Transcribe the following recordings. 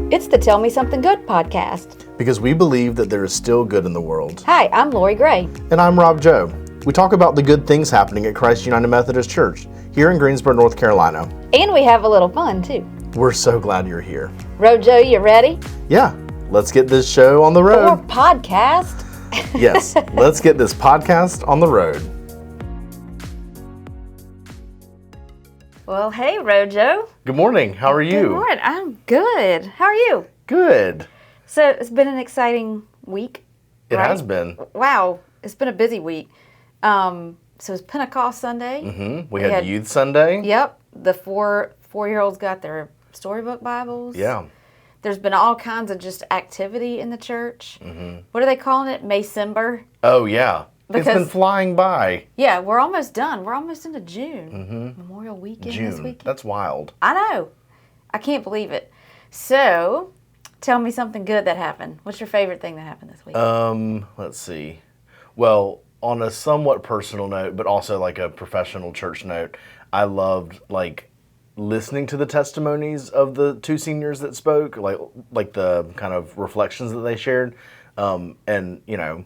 It's the Tell Me Something Good podcast. Because we believe that there is still good in the world. Hi, I'm Lori Gray. And I'm Rob Joe. We talk about the good things happening at Christ United Methodist Church here in Greensboro, North Carolina. And we have a little fun, too. We're so glad you're here. Rojo, you ready? Yeah, let's get this show on the road. Or podcast. Yes, let's get this podcast on the road. Well, hey, Rojo. Good morning. How are you? Good morning. I'm good. How are you? Good. So, it's been an exciting week. It right? has been. Wow, it's been a busy week. So, it's Pentecost Sunday. Mm-hmm. We had Youth Sunday. Yep. The four-year-olds got their storybook Bibles. Yeah. There's been all kinds of just activity in the church. Mm-hmm. What are they calling it? Maycember? Oh, yeah. Because, it's been flying by. Yeah, we're almost done. We're almost into June. Mm-hmm. Memorial Weekend this weekend. That's wild. I know. I can't believe it. So, tell me something good that happened. What's your favorite thing that happened this week? Let's see. Well, on a somewhat personal note, but also like a professional church note, I loved listening to the testimonies of the two seniors that spoke, like the kind of reflections that they shared. And, you know,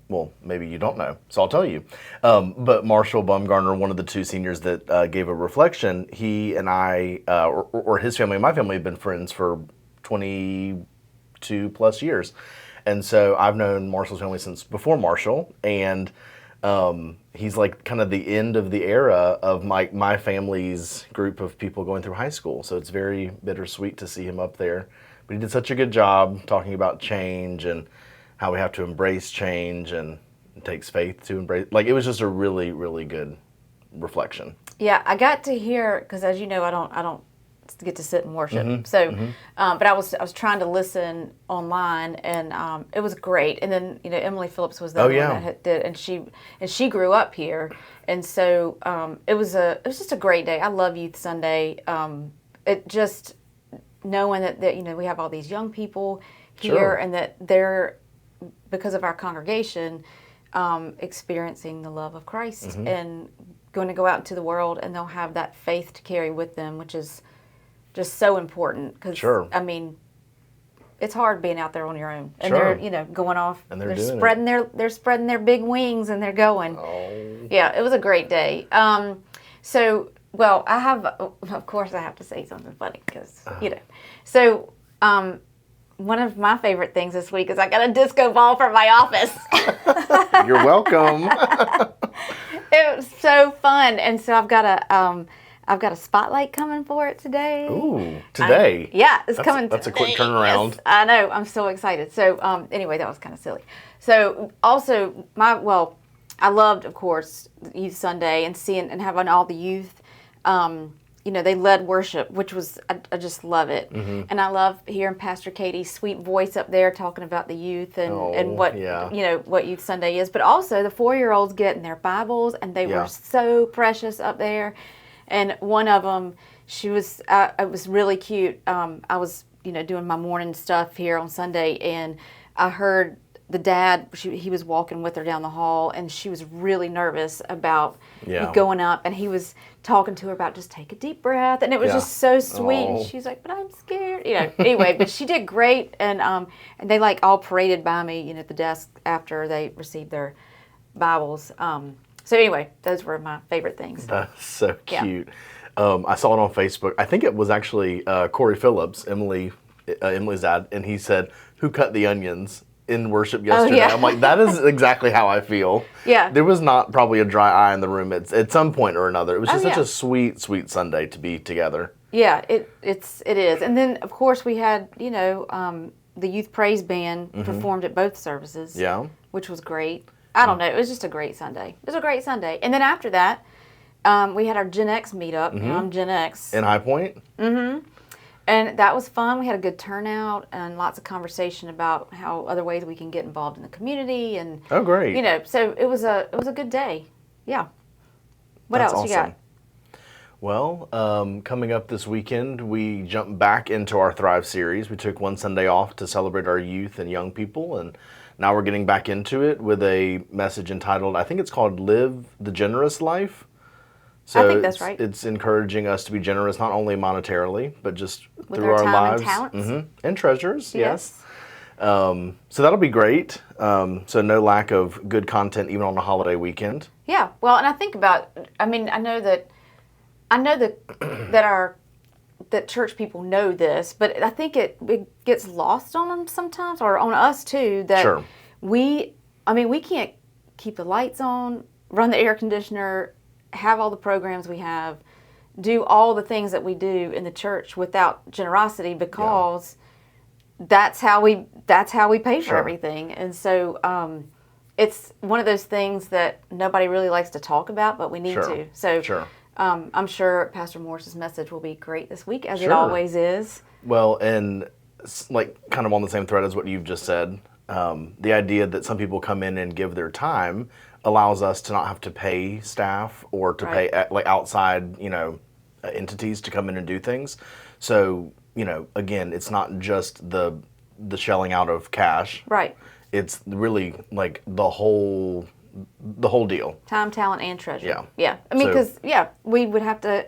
well, maybe you don't know, so I'll tell you. But Marshall Bumgarner, one of the two seniors that gave a reflection, he and I, or his family and my family have been friends for 22 plus years. And so I've known Marshall's family since before Marshall, and he's like kind of the end of the era of my family's group of people going through high school. So it's very bittersweet to see him up there. But he did such a good job talking about change and how we have to embrace change, and it takes faith to embrace. It was just a really, really good reflection. Yeah, I got to hear, because as you know, I don't get to sit and worship. Mm-hmm. So, but I was trying to listen online, and it was great. And then Emily Phillips was the one that did, and she grew up here, and so it was just a great day. I love Youth Sunday. It just knowing that we have all these young people here, sure, and that they're, because of our congregation, experiencing the love of Christ and going to go out into the world, and they'll have that faith to carry with them, which is just so important. Because, sure, I mean, it's hard being out there on your own, and sure, they're going off, and they're spreading their big wings, and they're going. Oh. Yeah, it was a great day. Well, I have, of course, I have to say something funny because so. One of my favorite things this week is I got a disco ball for my office. You're welcome. It was so fun, and so I've got a spotlight coming for it today. Ooh, today? It's coming. That's a quick turnaround. Yes, I know. I'm so excited. So anyway, that was kind of silly. So also I loved, of course, Youth Sunday and seeing and having all the youth. They led worship, which was, I just love it. Mm-hmm. And I love hearing Pastor Katie's sweet voice up there talking about the youth and what, what Youth Sunday is. But also the 4-year-olds getting their Bibles, and they were so precious up there. And one of them, she was, it was really cute. I was, doing my morning stuff here on Sunday, and I heard the dad, he was walking with her down the hall, and she was really nervous about going up, and he was talking to her about just take a deep breath, and it was just so sweet. And she's like, but I'm scared, Anyway, but she did great, and they all paraded by me, at the desk after they received their Bibles. So anyway, those were my favorite things. That's so cute. Yeah. I saw it on Facebook. I think it was actually Corey Phillips, Emily's dad, and he said, "Who cut the onions?" in worship yesterday. Oh, yeah. I'm like, that is exactly how I feel. Yeah. There was not probably a dry eye in the room at some point or another. It was just such a sweet, sweet Sunday to be together. Yeah, it is. And then, of course, we had, the Youth Praise Band performed at both services. Yeah. Which was great. I don't know. It was just a great Sunday. It was a great Sunday. And then after that, we had our Gen X meetup. Mm-hmm. I'm Gen X. In High Point? Mm-hmm. And that was fun. We had a good turnout and lots of conversation about how other ways we can get involved in the community, and great. So it was a good day. Yeah. What else you got? Well, coming up this weekend, we jump back into our Thrive series. We took one Sunday off to celebrate our youth and young people, and now we're getting back into it with a message entitled, I think it's called Live the Generous Life. So I think that's right. It's encouraging us to be generous, not only monetarily, but just With through our our time lives. and talents. And treasures, yes. So that'll be great. So no lack of good content even on a holiday weekend. Yeah. Well, and I think I know that that church people know this, but I think it gets lost on them sometimes, or on us too, that Sure. we can't keep the lights on, run the air conditioner, have all the programs we have, do all the things that we do in the church without generosity, because that's how we pay for everything. And so it's one of those things that nobody really likes to talk about, but we need to. So I'm sure Pastor Morris's message will be great this week, as it always is. Well, and like kind of on the same thread as what you've just said, the idea that some people come in and give their time allows us to not have to pay staff or to pay like outside, entities to come in and do things. So, again, it's not just the shelling out of cash. Right. It's really like the whole deal. Time, talent, and treasure. Yeah. Yeah. I mean, because, we would have to,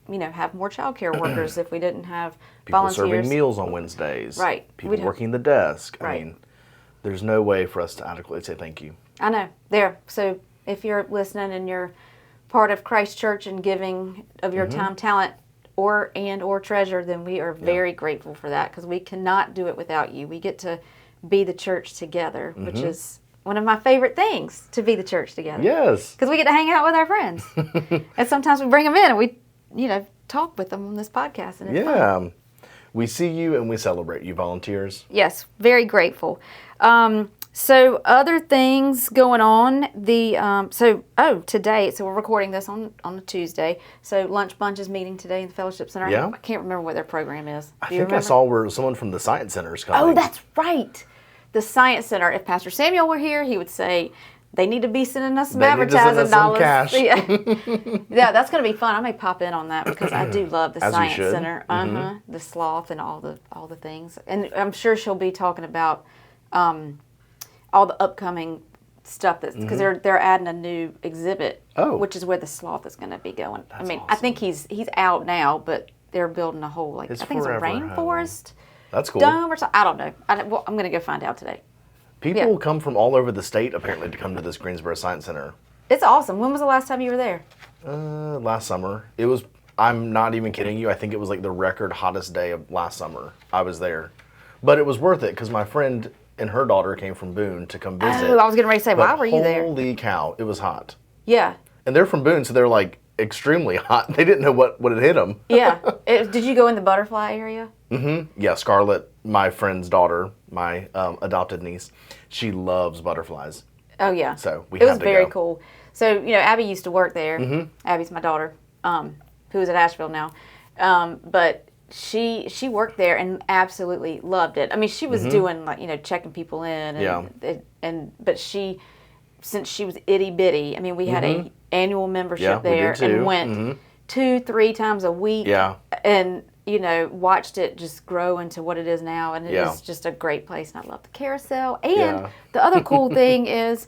have more child care workers if we didn't have People volunteers. serving meals on Wednesdays. Right. People working the desk. Right. I mean, there's no way for us to adequately say thank you. I know. There. So if you're listening and you're part of Christ Church and giving of your time, talent, or treasure, then we are very grateful for that, because we cannot do it without you. We get to be the church together, which is one of my favorite things, to be the church together. Yes. Because we get to hang out with our friends. And sometimes we bring them in and we, talk with them on this podcast. And it's fun. We see you and we celebrate you, volunteers. Yes, very grateful. So other things going on. Today, so we're recording this on a Tuesday. So Lunch Bunch is meeting today in the Fellowship Center. Yeah. I can't remember what their program is. I think I saw where someone from the Science Center is coming. Oh, that's right. The Science Center. If Pastor Samuel were here, he would say they need to be sending us some advertising dollars. Cash. Yeah, that's going to be fun. I may pop in on that, because I do love the Science Center. The sloth and all the things. And I'm sure she'll be talking about all the upcoming stuff, because they're adding a new exhibit, which is where the sloth is going to be going. That's awesome. I think he's out now, but they're building a whole I think it's a rainforest. That's cool. Dome or something. I don't know. I'm going to go find out today. People come from all over the state apparently to come to this Greensboro Science Center. It's awesome. When was the last time you were there? Last summer. It was. I'm not even kidding you. I think it was like the record hottest day of last summer. I was there, but it was worth it because my friend and her daughter came from Boone to come visit. Oh, I was getting ready to say, why were you there? Holy cow, it was hot. Yeah. And they're from Boone, so they're like extremely hot. They didn't know what had hit them. Yeah. Did you go in the butterfly area? Mm-hmm. Yeah, Scarlett, my friend's daughter, my adopted niece, she loves butterflies. Oh, yeah. So it was very cool. So, Abby used to work there. Abby's my daughter, who is at Asheville now. But she worked there and absolutely loved it. I mean, she was doing checking people in, but since she was itty bitty, I mean, we had a annual membership there and went 2-3 times a week. Yeah. And watched it just grow into what it is now, and it is just a great place. And I love the carousel. And the other cool thing is,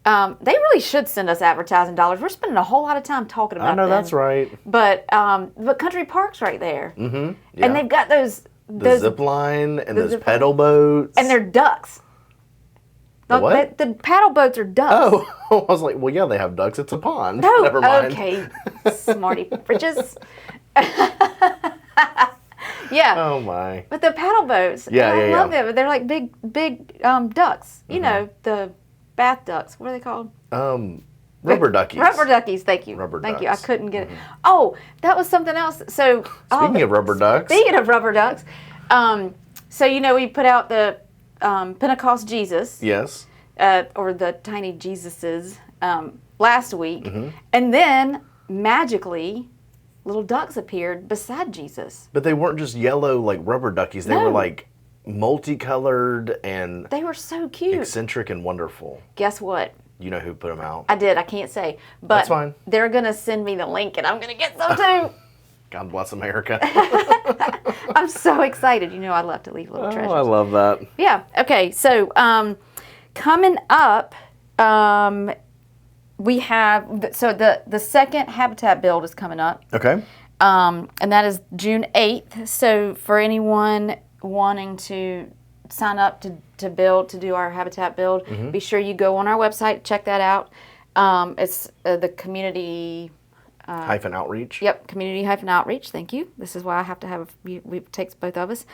they really should send us advertising dollars. We're spending a whole lot of time talking about. I know that's right. But Country Park's right there, and they've got those zip line and those pedal boats, and they're ducks. What? The paddle boats are ducks. Oh, I was like, well, yeah, they have ducks. It's a pond. No, never mind. Okay, smarty britches. Yeah. Oh my. But the paddle boats. I love them. But they're like big ducks. You know, the bath ducks. What are they called? Rubber duckies. Rubber duckies. Thank you. Thank you. I couldn't get it. Oh, that was something else. So speaking of rubber ducks. Speaking of rubber ducks, so we put out the Pentecost Jesus. Yes. Or the tiny Jesuses last week, and then magically, little ducks appeared beside Jesus. But they weren't just yellow like rubber duckies. They were like multicolored and they were so cute, eccentric and wonderful. Guess what? You know who put them out? I did. I can't say, but that's fine. They're gonna send me the link, and I'm gonna get some too. God bless America. I'm so excited. I love to leave little treasures. Oh, I love that. Yeah. Okay. So coming up, We have, so the second Habitat build is coming up. Okay. And that is June 8th. So for anyone wanting to sign up to build, to do our Habitat build, be sure you go on our website, check that out. It's the community... hyphen outreach. Yep, community hyphen outreach. Thank you. This is why I have to have, it takes both of us.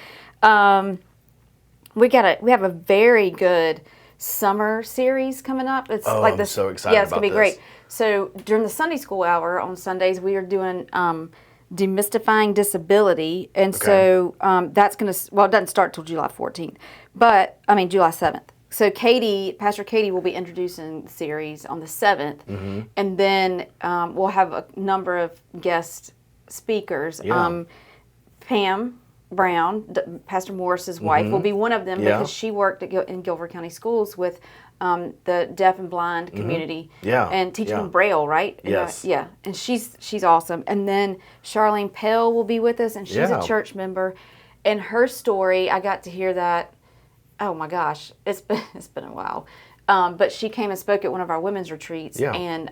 We have a very good summer series coming up. It's like this. I'm so excited. Yeah, it's about gonna be great. So during the Sunday school hour on Sundays, we are doing demystifying disability, and so that's gonna. Well, it doesn't start till July 14th, but July 7th. So Pastor Katie will be introducing the series on the 7th, and then we'll have a number of guest speakers. Yeah. Pam Brown, Pastor Morris's wife, will be one of them because she worked in Guilford County Schools with the deaf and blind community and teaching them Braille, right? Yes. And she's awesome. And then Charlene Pell will be with us, and she's a church member. And her story, I got to hear that. Oh my gosh, it's been a while. But she came and spoke at one of our women's retreats, and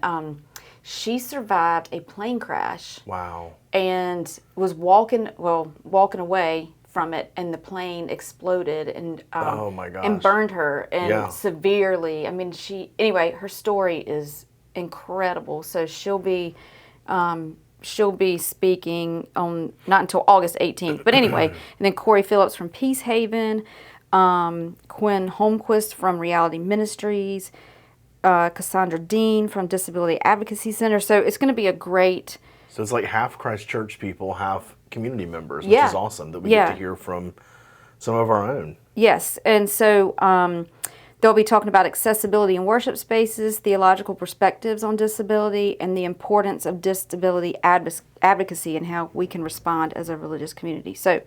she survived a plane crash. Wow. And was walking away from it, and the plane exploded and oh my gosh, and burned her and severely. Her story is incredible. So she'll be speaking on not until August 18th. But anyway, and then Corey Phillips from Peace Haven, Quinn Holmquist from Reality Ministries, Cassandra Dean from Disability Advocacy Center. So it's going to be a great... So it's like half Christ Church people, half community members, which is awesome that we get to hear from some of our own. Yes, and so they'll be talking about accessibility in worship spaces, theological perspectives on disability, and the importance of disability advocacy and how we can respond as a religious community. So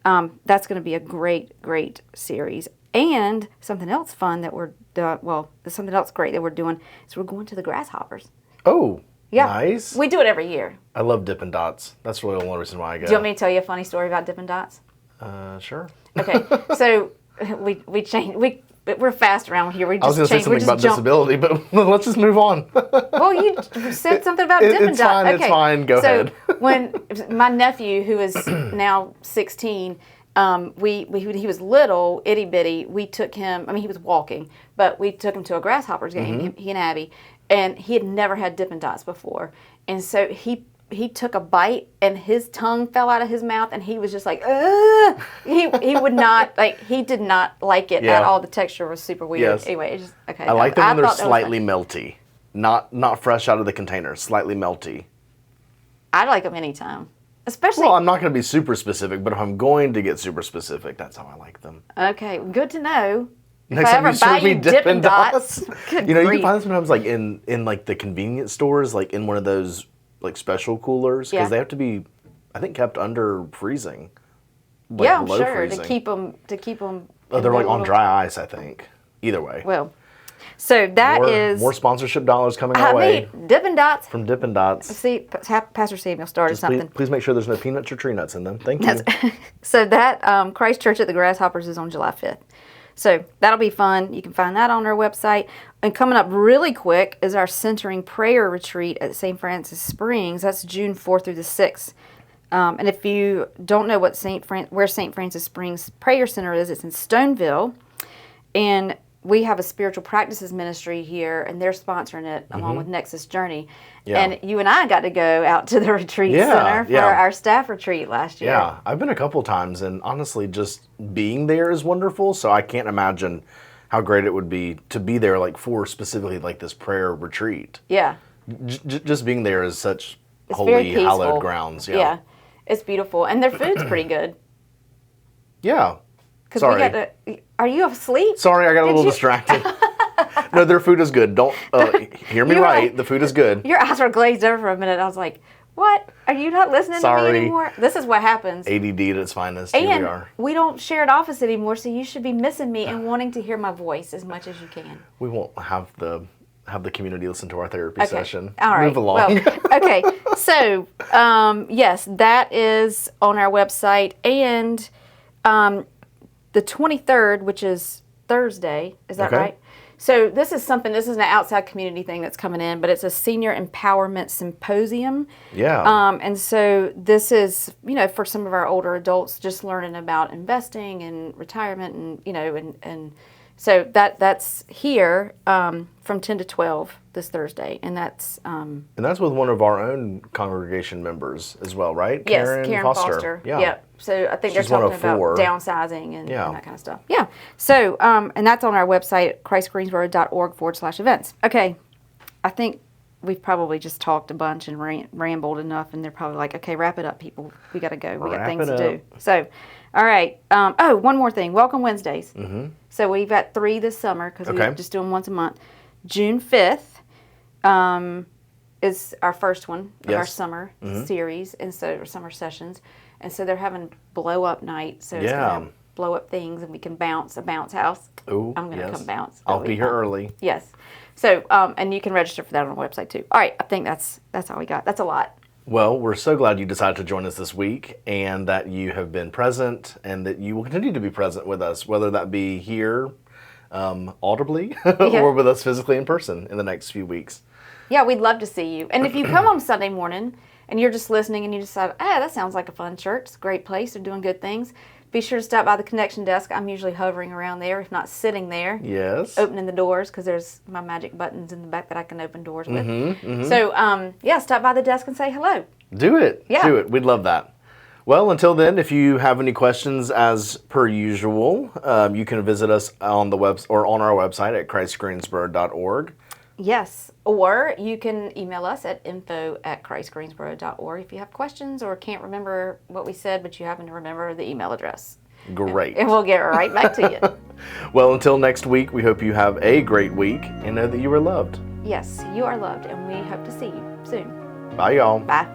that's going to be a great, great series. And something else fun that something else great that we're doing is we're going to the Grasshoppers. Oh, nice. We do it every year. I love Dippin' Dots. That's really the only reason why I go. Do you want me to tell you a funny story about Dippin' Dots? Sure. Okay, so we changed. We're fast around here. I was going to say something about disability, but let's just move on. Well, you said something about Dippin' Dots. It's fine. Go ahead. When my nephew, who is now 16, he was little, itty bitty. We took him. He was walking, but we took him to a Grasshoppers game. He and Abby, and he had never had Dippin' Dots before, and so he took a bite, and his tongue fell out of his mouth, and he was just like, ugh! He would not he did not like it at all. The texture was super weird. Yes. Anyway, it's just okay. I like them when they're slightly melty, not fresh out of the container, slightly melty. I like them anytime. Especially. Well, I'm not going to be super specific, but if I'm going to get super specific, that's how I like them. Okay, good to know. Next time you serve me Dippin' Dots. You grief. can find them sometimes like in like the convenience stores, like in one of those like special coolers, because they have to be, I think, kept under freezing. Like I'm low sure freezing. to keep them. Oh, they're like on dry ice, I think. Either way. Well. So that is more sponsorship dollars coming our way. Dippin' Dots. From Dippin' Dots. See, Pastor Samuel started something. Please make sure there's no peanuts or tree nuts in them. Thank you. So that Christ Church at the Grasshoppers is on July 5th. So that'll be fun. You can find that on our website. And coming up really quick is our Centering Prayer Retreat at St. Francis Springs. That's June 4th through the 6th. And if you don't know what where St. Francis Springs Prayer Center is, it's in Stoneville. And we have a spiritual practices ministry here, and they're sponsoring it along with Nexus Journey. Yeah. And you and I got to go out to the retreat center for our staff retreat last year. Yeah, I've been a couple times, and honestly, just being there is wonderful. So I can't imagine how great it would be to be there, like for specifically like this prayer retreat. Yeah. Just being there is such it's holy, hallowed grounds. Yeah. Yeah, it's beautiful, and their food's pretty good. Yeah. Sorry. Are you asleep? Sorry, I got a little distracted. No, their food is good. Don't hear me right. The food is good. Your eyes were glazed over for a minute. I was like, what? Are you not listening to me anymore? This is what happens. ADD at its finest. And here we are. We don't share an office anymore, so you should be missing me and wanting to hear my voice as much as you can. We won't have the community listen to our therapy session. All right. Move along. Well, okay. So, yes, that is on our website. And the 23rd, which is Thursday, is that right? So this is an outside community thing that's coming in, but it's a senior empowerment symposium. Yeah. And so this is, for some of our older adults, just learning about investing and retirement and so that's here from 10 to 12 this Thursday. And that's... and that's with one of our own congregation members as well, right? Yes, Karen Foster. Yeah. Yep. So I think She's they're talking one of about four. downsizing and that kind of stuff. Yeah. So, and that's on our website, christgreensboro.org/events. Okay. I think we've probably just talked a bunch and rambled enough, and they're probably like, okay, wrap it up, people. We got to go. We got things to do. So, all right. One more thing. Welcome Wednesdays. Mm-hmm. So we've got 3 this summer because we're just doing once a month. June 5th is our first one of our summer series, and so summer sessions. And so they're having blow up night. So it's going to blow up things, and we can bounce a bounce house. Ooh, I'm going to come bounce. I'll be here early. Yes. So, and you can register for that on our website too. All right. I think that's all we got. That's a lot. Well, we're so glad you decided to join us this week and that you have been present and that you will continue to be present with us, whether that be here audibly or with us physically in person in the next few weeks. Yeah, we'd love to see you. And if you come on Sunday morning and you're just listening and you decide, that sounds like a fun church, it's a great place, they're doing good things, be sure to stop by the connection desk. I'm usually hovering around there, if not sitting there. Yes. Opening the doors, because there's my magic buttons in the back that I can open doors with. So, stop by the desk and say hello. Do it. Yeah. Do it. We'd love that. Well, until then, if you have any questions, as per usual, you can visit us on the web or on our website at christgreensboro.org. Yes, or you can email us at info@christgreensboro.org if you have questions or can't remember what we said, but you happen to remember the email address. Great. And we'll get right back to you. Well, until next week, we hope you have a great week and know that you are loved. Yes, you are loved, and we hope to see you soon. Bye, y'all. Bye.